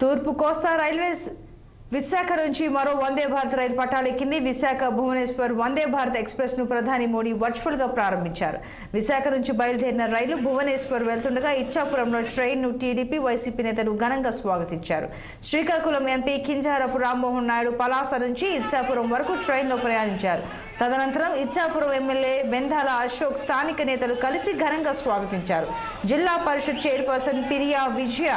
తూర్పు కోస్తా రైల్వేస్ విశాఖ నుంచి మరో వందే భారత్ రైలు పట్టాలెక్కింది. విశాఖ భువనేశ్వర్ వందే భారత్ ఎక్స్ప్రెస్ ను ప్రధాని మోడీ వర్చువల్ గా ప్రారంభించారు. విశాఖ నుంచి బయలుదేరిన రైలు భువనేశ్వర్ వెళ్తుండగా ఇచ్చాపురంలో ట్రైన్ ను టీడీపీ వైసీపీ నేతలు ఘనంగా స్వాగతించారు. శ్రీకాకుళం ఎంపీ కింజారపు రామ్మోహన్ నాయుడు పలాస నుంచి ఇచ్చాపురం వరకు ట్రైన్ లో ప్రయాణించారు. తదనంతరం ఇచ్చాపురం ఎమ్మెల్యే బెందాల అశోక్ స్థానిక నేతలు కలిసి ఘనంగా స్వాగతించారు. జిల్లా పరిషత్ చైర్పర్సన్ పిరియా విజయ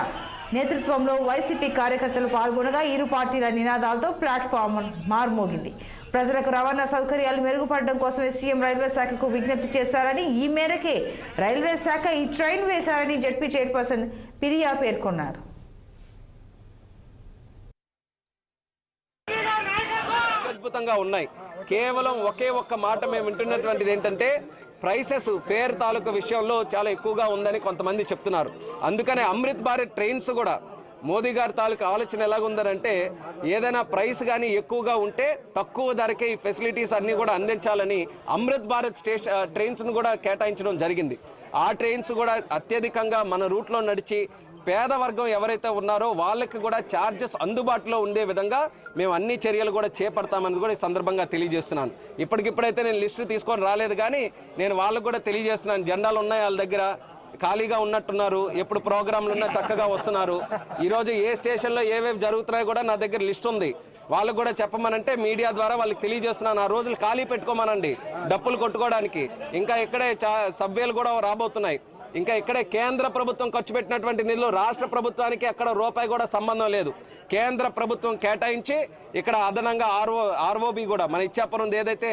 నేతృత్వంలో వైసీపీ కార్యకర్తలు పాల్గొనగా ఇరు పార్టీల నినాదాలతో ప్లాట్ఫామ్ మార్మోగింది. ప్రజలకు రవాణా సౌకర్యాలు మెరుగుపడడం కోసమే సీఎం రైల్వే శాఖకు విజ్ఞప్తి చేశారని, ఈ మేరకే రైల్వే శాఖ ఈ ట్రైన్ వేశారని జెడ్పీ చైర్పర్సన్ పిరియా పేర్కొన్నారు. అద్భుతంగా ఉన్నాయి. కేవలం ఒకే ఒక్క మాట మేము వింటున్నటువంటిది ఏంటంటే ప్రైసెస్ ఫేర్ తాలూకు విషయంలో చాలా ఎక్కువగా ఉందని కొంతమంది చెప్తున్నారు. అందుకనే అమృత్ భారత్ ట్రైన్స్ కూడా మోదీ గారి తాలూకు ఆలోచన ఎలాగుందనంటే ఏదైనా ప్రైస్ కానీ ఎక్కువగా ఉంటే తక్కువ ధరకే ఈ ఫెసిలిటీస్ అన్నీ కూడా అందించాలని అమృత్ భారత్ ట్రైన్స్ను కూడా కేటాయించడం జరిగింది. ఆ ట్రైన్స్ కూడా అత్యధికంగా మన రూట్లో నడిచి పేద వర్గం ఎవరైతే ఉన్నారో వాళ్ళకి కూడా ఛార్జెస్ అందుబాటులో ఉండే విధంగా మేము అన్ని చర్యలు కూడా చేపడతామని కూడా ఈ సందర్భంగా తెలియజేస్తున్నాను. ఇప్పటికిప్పుడైతే నేను లిస్టు తీసుకొని రాలేదు, కానీ నేను వాళ్ళకు కూడా తెలియజేస్తున్నాను. జెండాలు ఉన్నాయి వాళ్ళ దగ్గర, ఖాళీగా ఉన్నట్టున్నారు, ఎప్పుడు ప్రోగ్రాంలు ఉన్నా చక్కగా వస్తున్నారు. ఈరోజు ఏ స్టేషన్లో ఏవేవి జరుగుతున్నాయో కూడా నా దగ్గర లిస్ట్ ఉంది. వాళ్ళకు కూడా చెప్పమనంటే మీడియా ద్వారా వాళ్ళకి తెలియజేస్తున్నాను. ఆ రోజులు ఖాళీ పెట్టుకోమనండి డప్పులు కొట్టుకోవడానికి. ఇంకా ఇక్కడే సబ్వేలు కూడా రాబోతున్నాయి. ఇంకా ఇక్కడే కేంద్ర ప్రభుత్వం ఖర్చు పెట్టినటువంటి నిధులు రాష్ట్ర ప్రభుత్వానికి అక్కడ రూపాయి కూడా సంబంధం లేదు. కేంద్ర ప్రభుత్వం కేటాయించి ఇక్కడ అదనంగా ఆర్ఓబి కూడా మన ఇచ్చాపురం ఏదైతే